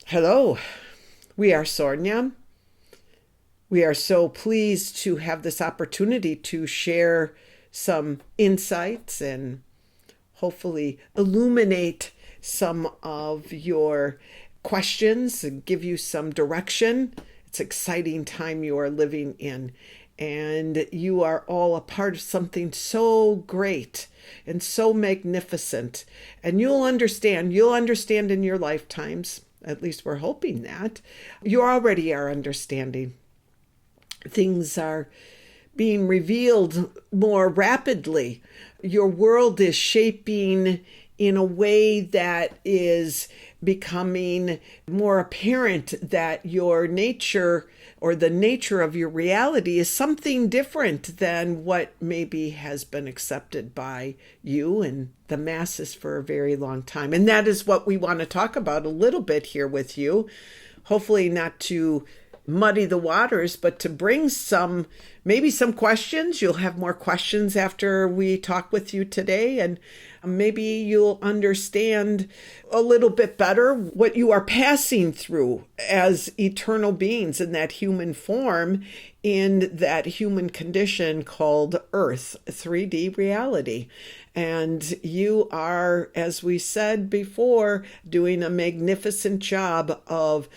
Hello, we are Sornia. We are so pleased to have this opportunity to share some insights and hopefully illuminate some of your questions and give you some direction. It's an exciting time you are living in, and you are all a part of something so great and so magnificent. And you'll understand in your lifetimes. At least we're hoping that. You already are understanding. Things are being revealed more rapidly. Your world is shaping in a way that is becoming more apparent that your nature or the nature of your reality is something different than what maybe has been accepted by you and the masses for a very long time. And that is what we want to talk about a little bit here with you. Hopefully not to muddy the waters, but to bring maybe some questions. You'll have more questions after we talk with you today, and maybe you'll understand a little bit better what you are passing through as eternal beings in that human form, in that human condition called Earth, 3D reality. And you are, as we said before, doing a magnificent job of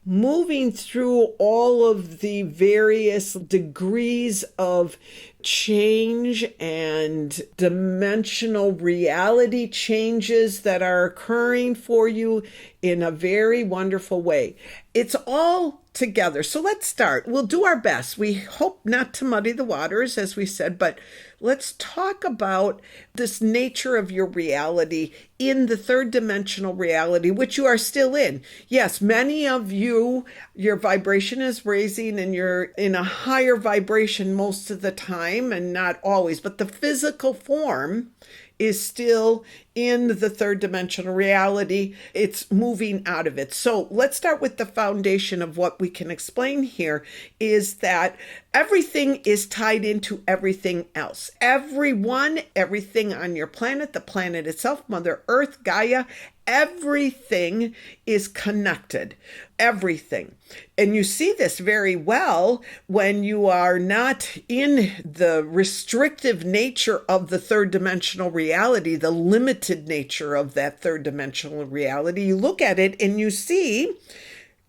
moving through all of the various degrees of change and dimensional reality changes that are occurring for you in a very wonderful way. It's all together. So let's start. We'll do our best. We hope not to muddy the waters, as we said, but let's talk about this nature of your reality in the third dimensional reality, which you are still in. Yes, many of you, your vibration is raising and you're in a higher vibration most of the time, and not always, but the physical form is still in the third dimensional reality. It's moving out of it. So let's start with the foundation of what we can explain here is that everything is tied into everything else. Everything on your planet, the planet itself, Mother Earth, Gaia, everything is connected. Everything. And you see this very well when you are not in the restrictive nature of the third dimensional reality, the limited nature of that third dimensional reality. You look at it and you see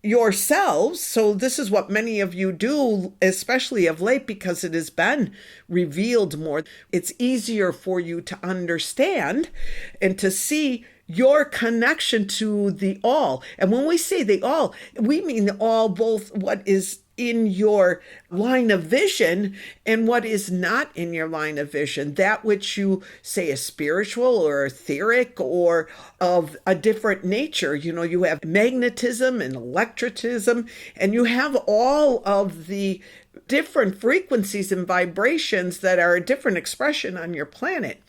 yourselves. So this is what many of you do, especially of late, because it has been revealed more. It's easier for you to understand and to see your connection to the all. And when we say the all, we mean the all, both what is in your line of vision and what is not in your line of vision. That which you say is spiritual or etheric or of a different nature. You have magnetism and electricism, and you have all of the different frequencies and vibrations that are a different expression on your planet.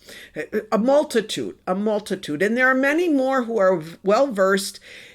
A multitude. And there are many more who are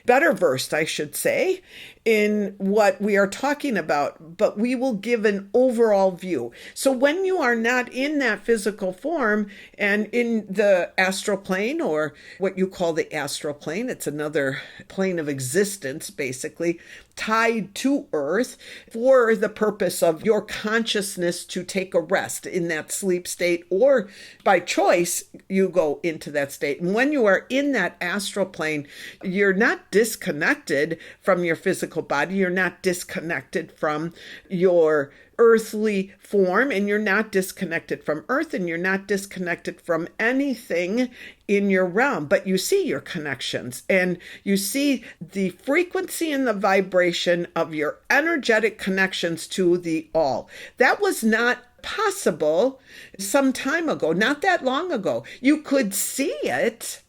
better versed, I should say, in what we are talking about, but we will give an overall view. So when you are not in that physical form and in the astral plane, or what you call the astral plane, it's another plane of existence, basically, tied to Earth for the purpose of your consciousness to take a rest in that sleep state, or by choice, you go into that state. And when you are in that astral plane, you're not disconnected from your physical body. You're not disconnected from your earthly form, and you're not disconnected from Earth, and you're not disconnected from anything in your realm, but you see your connections and you see the frequency and the vibration of your energetic connections to the all. That was not possible some time ago, not that long ago. You could see it,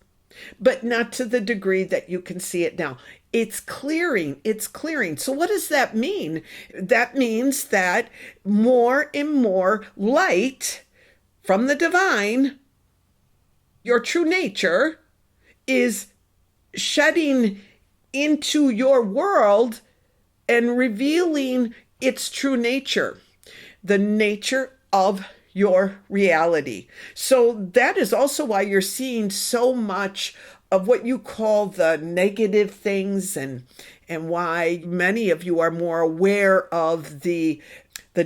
but not to the degree that you can see it now. It's clearing. So what does that mean? That means that more and more light from the divine, your true nature, is shedding into your world and revealing its true nature, the nature of your reality. So that is also why you're seeing so much of what you call the negative things, and why many of you are more aware of the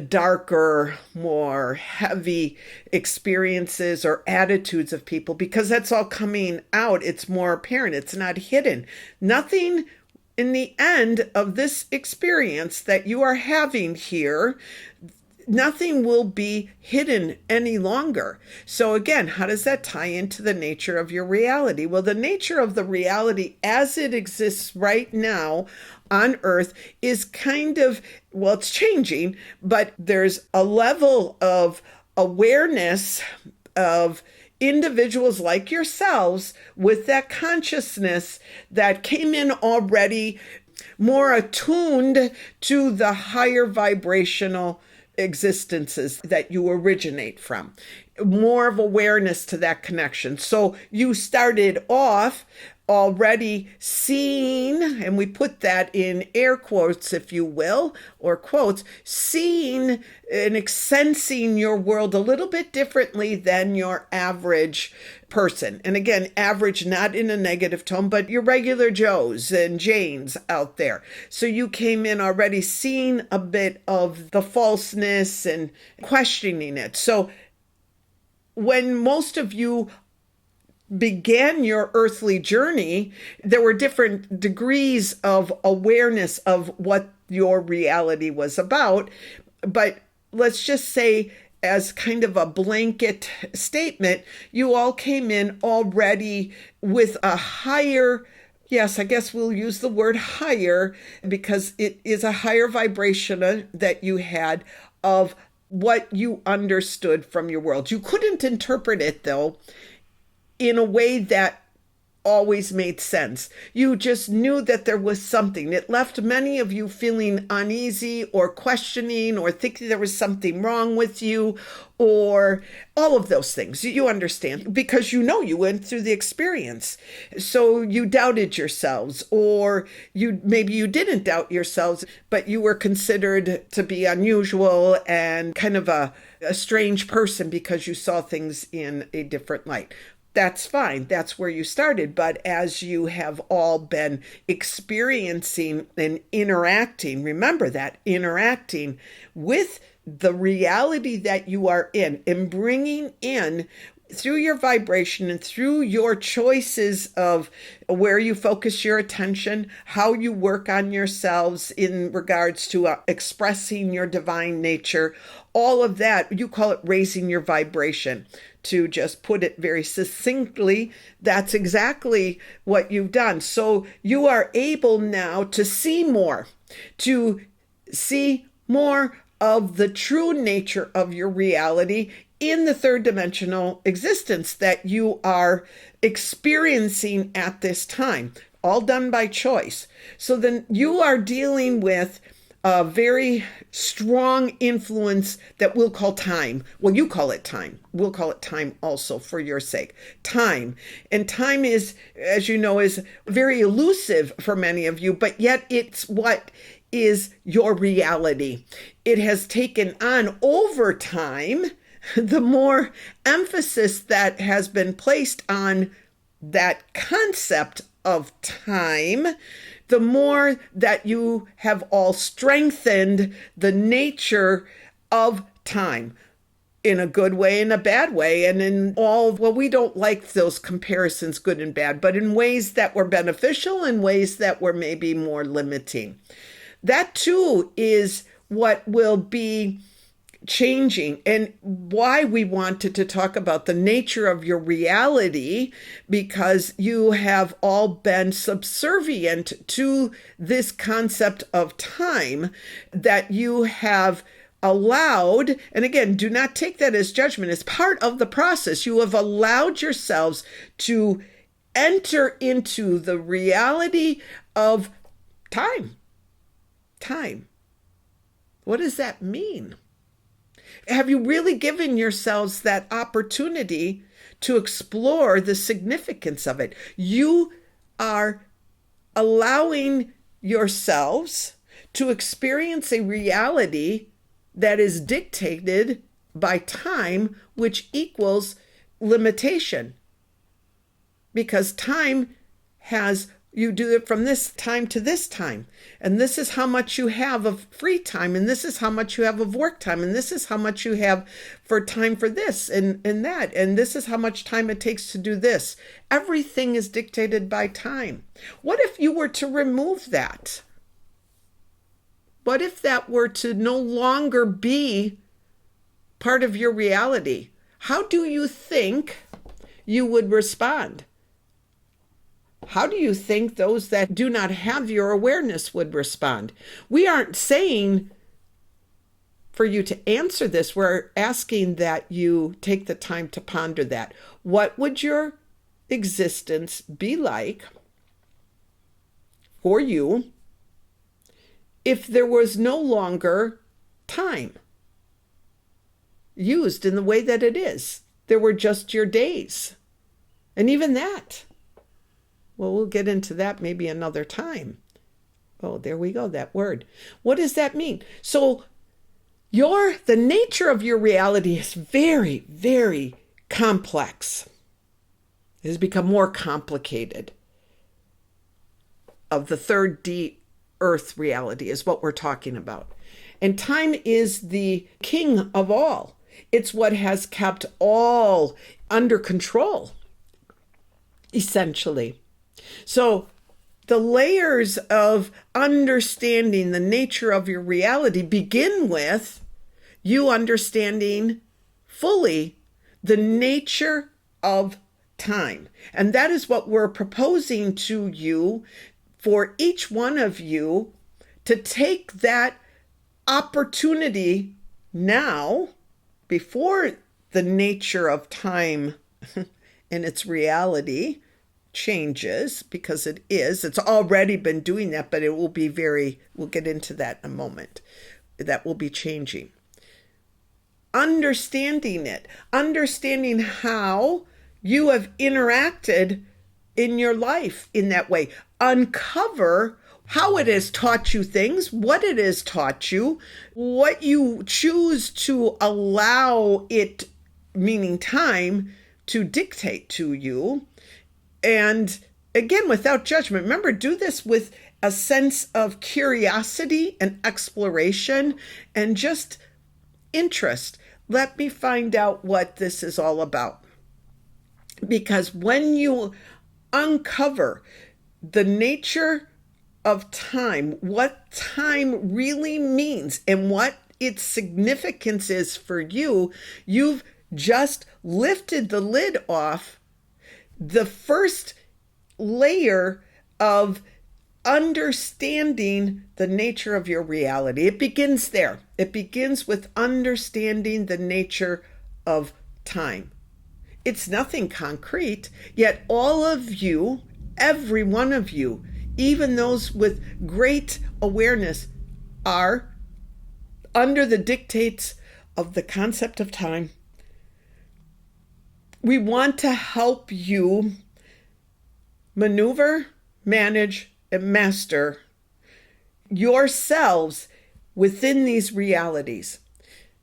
darker, more heavy experiences or attitudes of people, because that's all coming out. It's more apparent. It's not hidden. Nothing in the end of this experience that you are having here, nothing will be hidden any longer. So again, how does that tie into the nature of your reality? Well, the nature of the reality as it exists right now on Earth is kind of, well, it's changing, but there's a level of awareness of individuals like yourselves with that consciousness that came in already more attuned to the higher vibrational existences that you originate from, more of awareness to that connection. So you started off already seeing, and we put that in air quotes, if you will, or quotes, seeing and sensing your world a little bit differently than your average person. And again, average not in a negative tone, but your regular Joes and Janes out there. So you came in already seeing a bit of the falseness and questioning it. So when most of you began your earthly journey, there were different degrees of awareness of what your reality was about. But let's just say, as kind of a blanket statement, you all came in already with a higher, yes, I guess we'll use the word higher, because it is a higher vibration that you had of what you understood from your world. You couldn't interpret it, though, in a way that always made sense. You just knew that there was something. It left many of you feeling uneasy or questioning or thinking there was something wrong with you, or all of those things. You understand, because you know you went through the experience. So you doubted yourselves, or maybe you didn't doubt yourselves, but you were considered to be unusual and kind of a strange person because you saw things in a different light. That's fine. That's where you started. But as you have all been experiencing and interacting, remember that, interacting with the reality that you are in, and bringing in through your vibration and through your choices of where you focus your attention, how you work on yourselves in regards to expressing your divine nature, all of that, you call it raising your vibration. To just put it very succinctly, that's exactly what you've done. So you are able now to see more of the true nature of your reality in the third dimensional existence that you are experiencing at this time, all done by choice. So then you are dealing with a very strong influence that we'll call time. Well, you call it time. We'll call it time also for your sake. Time. And time is, as you know, is very elusive for many of you, but yet it's what is your reality. It has taken on over time, the more emphasis that has been placed on that concept of time, the more that you have all strengthened the nature of time, in a good way, in a bad way, and in all, well, we don't like those comparisons, good and bad, but in ways that were beneficial and ways that were maybe more limiting. That too is what will be changing, and why we wanted to talk about the nature of your reality, because you have all been subservient to this concept of time, that you have allowed, and again, do not take that as judgment, as part of the process. You have allowed yourselves to enter into the reality of time. Time. What does that mean? Have you really given yourselves that opportunity to explore the significance of it? You are allowing yourselves to experience a reality that is dictated by time, which equals limitation. because time has, you do it from this time to this time. And this is how much you have of free time. And this is how much you have of work time. And this is how much you have for time for this and that. And this is how much time it takes to do this. Everything is dictated by time. What if you were to remove that? What if that were to no longer be part of your reality? How do you think you would respond? How do you think those that do not have your awareness would respond? We aren't saying for you to answer this. We're asking that you take the time to ponder that. What would your existence be like for you if there was no longer time used in the way that it is? There were just your days. And even that, well, we'll get into that maybe another time. Oh, there we go, that word. What does that mean? So the nature of your reality is very, very complex. It has become more complicated. Of the third D earth reality is what we're talking about. And time is the king of all. It's what has kept all under control, essentially. So the layers of understanding the nature of your reality begin with you understanding fully the nature of time. And that is what we're proposing to you, for each one of you to take that opportunity now, before the nature of time and its reality changes, because it's already been doing that, but it will be we'll get into that in a moment. That will be changing. Understanding it, understanding how you have interacted in your life in that way. Uncover how it has taught you things, what it has taught you, what you choose to allow it, meaning time, to dictate to you. And again, without judgment. Remember, do this with a sense of curiosity and exploration and just interest. Let me find out what this is all about. Because when you uncover the nature of time, what time really means and what its significance is for you, you've just lifted the lid off the first layer of understanding the nature of your reality. It begins there. It begins with understanding the nature of time. It's nothing concrete, yet all of you, every one of you, even those with great awareness, are under the dictates of the concept of time. We want to help you maneuver, manage, and master yourselves within these realities.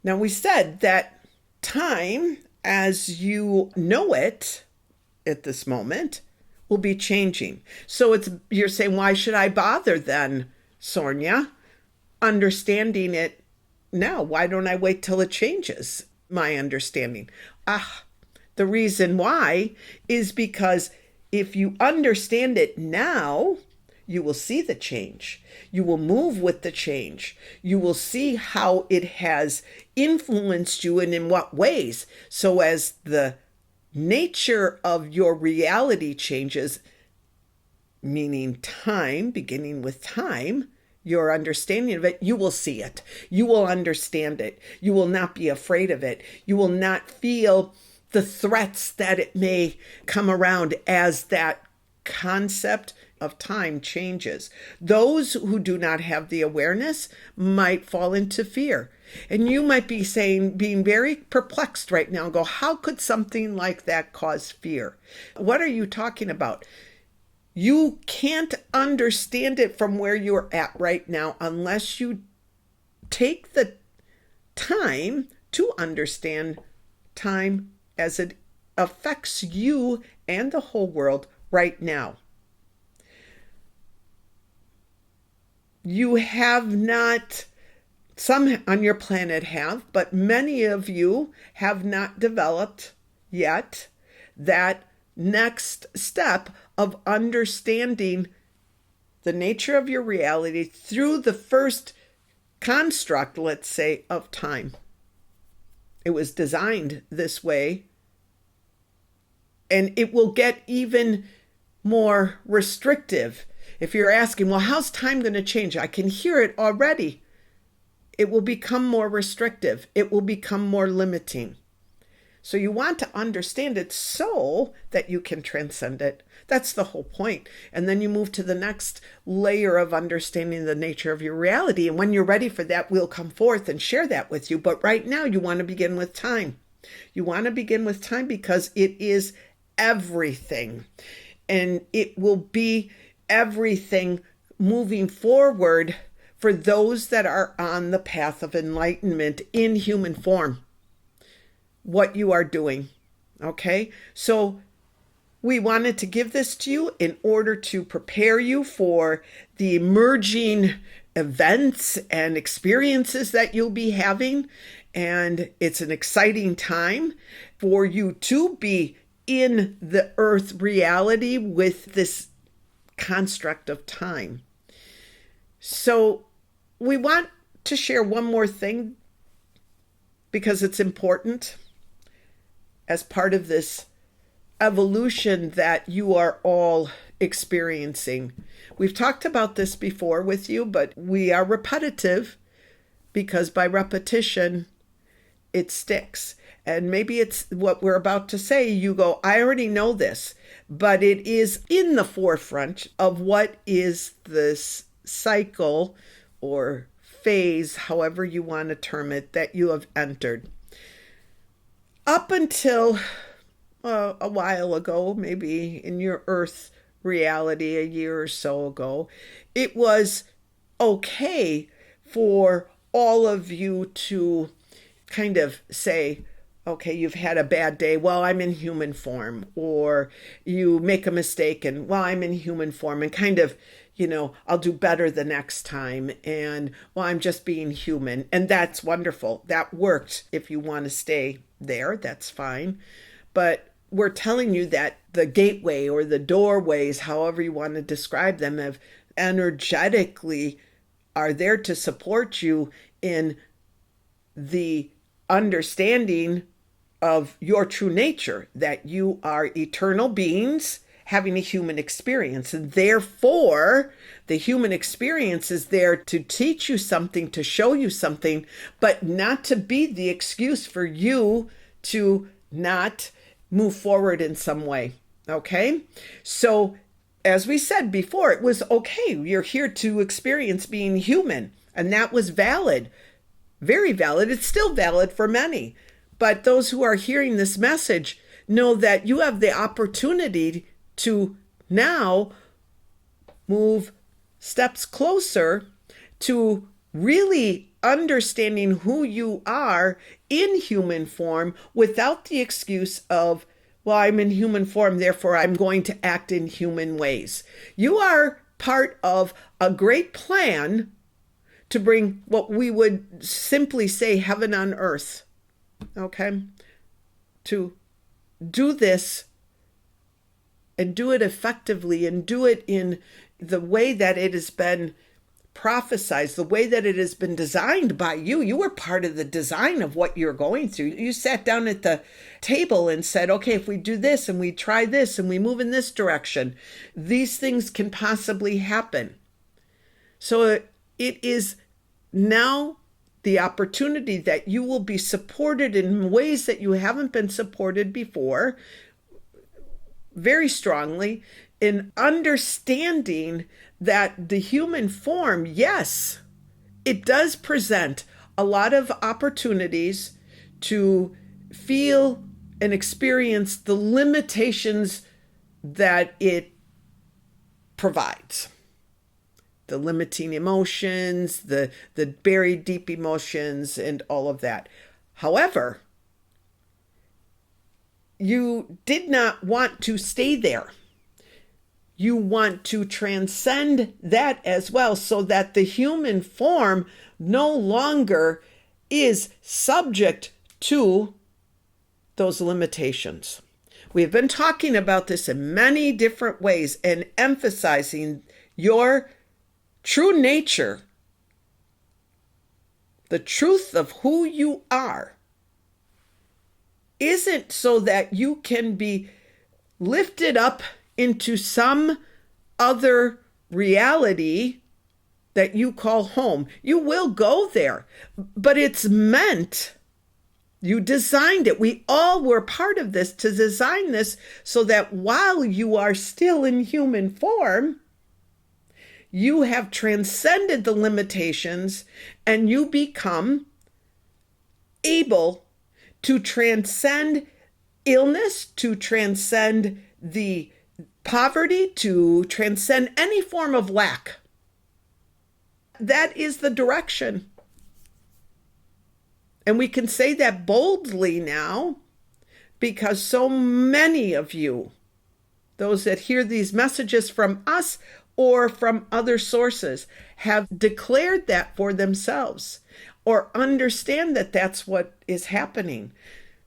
Now, we said that time, as you know it at this moment, will be changing. So you're saying, why should I bother then, Sornia, understanding it now? Why don't I wait till it changes my understanding? The reason why is because if you understand it now, you will see the change. You will move with the change. You will see how it has influenced you and in what ways. So as the nature of your reality changes, meaning time, beginning with time, your understanding of it, you will see it. You will understand it. You will not be afraid of it. You will not feel the threats that it may come around as that concept of time changes. Those who do not have the awareness might fall into fear. And you might be being very perplexed right now and go, how could something like that cause fear? What are you talking about? You can't understand it from where you're at right now unless you take the time to understand time as it affects you and the whole world right now. You have not, some on your planet have, but many of you have not developed yet that next step of understanding the nature of your reality through the first construct, let's say, of time. It was designed this way, and it will get even more restrictive. If you're asking, well, how's time going to change? I can hear it already. It will become more restrictive. It will become more limiting. So you want to understand it so that you can transcend it. That's the whole point. And then you move to the next layer of understanding the nature of your reality. And when you're ready for that, we'll come forth and share that with you. But right now, you want to begin with time. You want to begin with time because it is everything. And it will be everything moving forward for those that are on the path of enlightenment in human form. What you are doing. Okay? So we wanted to give this to you in order to prepare you for the emerging events and experiences that you'll be having. And it's an exciting time for you to be in the earth reality with this construct of time. So we want to share one more thing because it's important as part of this evolution that you are all experiencing. We've talked about this before with you, but we are repetitive because by repetition, it sticks. And maybe it's what we're about to say. You go, I already know this, but it is in the forefront of what is this cycle or phase, however you want to term it, that you have entered. Up until a while ago, maybe in your earth reality a year or so ago, it was okay for all of you to kind of say, okay, you've had a bad day. Well, I'm in human form. Or you make a mistake and, well, I'm in human form, and kind of, I'll do better the next time. And, well, I'm just being human. And that's wonderful. That worked. If you want to stay there, that's fine. But we're telling you that the gateway or the doorways, however you want to describe them, have energetically are there to support you in the understanding of your true nature, that you are eternal beings having a human experience. And therefore, the human experience is there to teach you something, to show you something, but not to be the excuse for you to not move forward in some way. Okay? So, as we said before, it was okay. You're here to experience being human. And that was valid. Very valid. It's still valid for many. But those who are hearing this message know that you have the opportunity to now move steps closer to really understanding who you are in human form without the excuse of, well, I'm in human form, therefore I'm going to act in human ways. You are part of a great plan to bring what we would simply say heaven on earth. Okay? To do this and do it effectively and do it in the way that it has been prophesized, the way that it has been designed by you. You were part of the design of what you're going through. You sat down at the table and said, okay, if we do this and we try this and we move in this direction, these things can possibly happen. So it is now the opportunity that you will be supported in ways that you haven't been supported before, very strongly, in understanding that the human form, yes, it does present a lot of opportunities to feel and experience the limitations that it provides. The limiting emotions, the buried deep emotions, and all of that. However, you did not want to stay there. You want to transcend that as well, so that the human form no longer is subject to those limitations. We have been talking about this in many different ways and emphasizing your true nature, the truth of who you are, isn't so that you can be lifted up into some other reality that you call home. You will go there, but it's meant, you designed it. We all were part of this to design this so that while you are still in human form, you have transcended the limitations and you become able to transcend illness, to transcend the poverty, to transcend any form of lack. That is the direction. And we can say that boldly now because so many of you, those that hear these messages from us or from other sources, have declared that for themselves or understand that that's what is happening.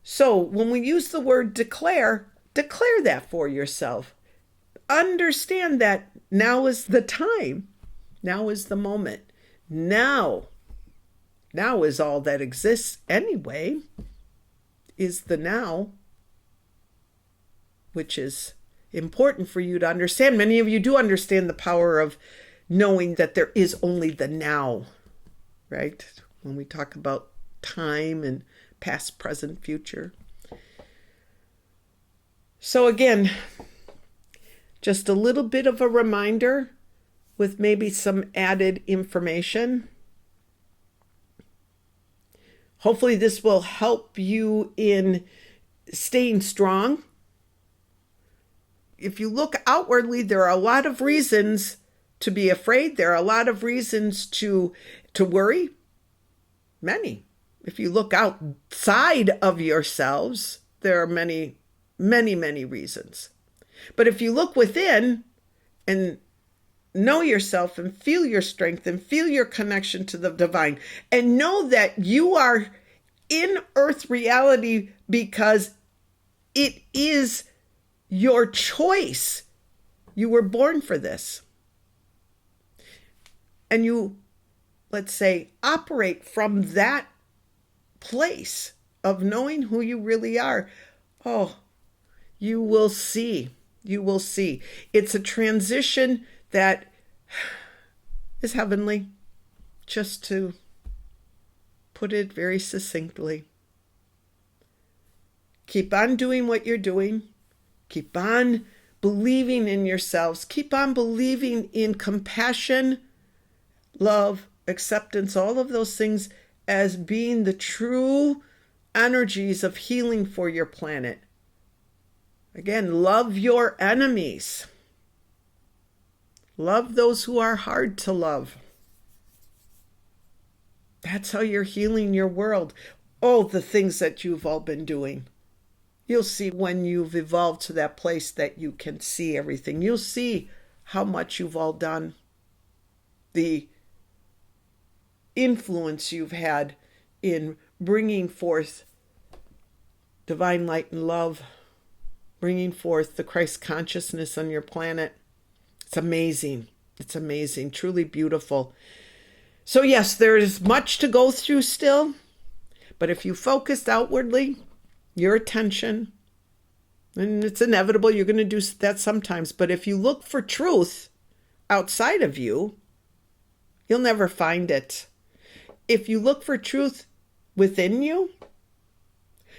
So when we use the word declare, declare that for yourself. Understand that now is the time. Now is the moment. Now is all that exists anyway, is the now, which is important for you to understand. Many of you do understand the power of knowing that there is only the now, right? When we talk about time and past, present, future. So again, just a little bit of a reminder with maybe some added information. Hopefully this will help you in staying strong. If you look outwardly, there are a lot of reasons to be afraid. There are a lot of reasons to worry. Many. If you look outside of yourselves, there are many, many, many reasons. But if you look within and know yourself and feel your strength and feel your connection to the divine and know that you are in earth reality because it is your choice. You were born for this. And you, let's say, operate from that place of knowing who you really are. Oh, you will see. You will see. It's a transition that is heavenly, just to put it very succinctly. Keep on doing what you're doing. Keep on believing in yourselves. Keep on believing in compassion, love, acceptance, all of those things as being the true energies of healing for your planet. Again, love your enemies. Love those who are hard to love. That's how you're healing your world. Oh, the things that you've all been doing. You'll see when you've evolved to that place that you can see everything. You'll see how much you've all done. The influence you've had in bringing forth divine light and love, bringing forth the Christ consciousness on your planet. It's amazing. It's amazing. Truly beautiful. So yes, there is much to go through still, but if you focused outwardly, your attention, and it's inevitable, you're going to do that sometimes, but if you look for truth outside of you, you'll never find it. If you look for truth within you,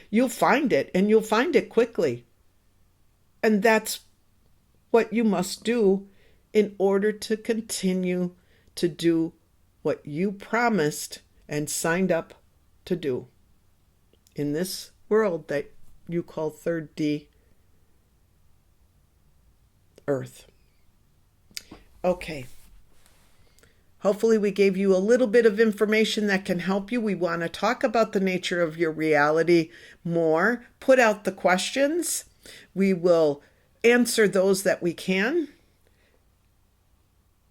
you'll find it, and you'll find it quickly. And that's what you must do in order to continue to do what you promised and signed up to do in this world that you call 3D Earth. Okay. Hopefully we gave you a little bit of information that can help you. We want to talk about the nature of your reality more. Put out the questions. We will answer those that we can.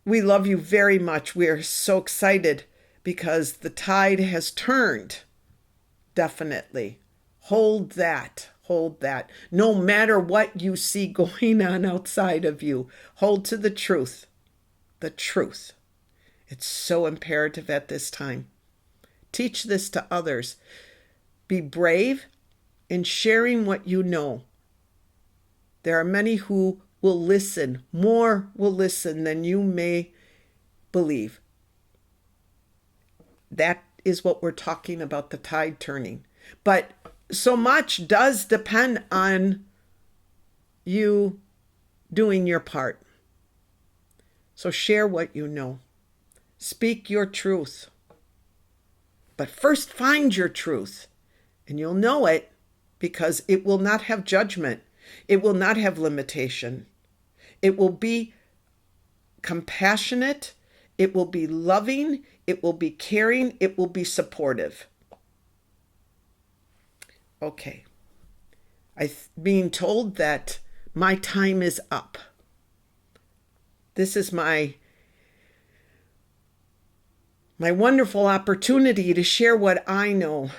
We love you very much. We are so excited because the tide has turned. Definitely. Hold that. Hold that. No matter what you see going on outside of you, hold to the truth. The truth. It's so imperative at this time. Teach this to others. Be brave in sharing what you know. There are many who will listen. More will listen than you may believe. That is what we're talking about, the tide turning. But so much does depend on you doing your part. So share what you know. Speak your truth. But first find your truth. And you'll know it because it will not have judgment. It will not have limitation. It will be compassionate. It will be loving. It will be caring. It will be supportive. Okay. I'm being told that my time is up. This is my wonderful opportunity to share what I know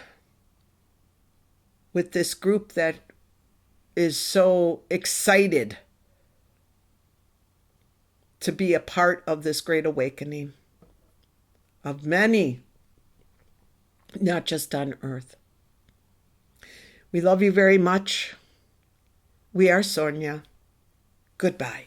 with this group that is so excited to be a part of this great awakening of many, not just on earth. We love you very much. We are Sornia. Goodbye.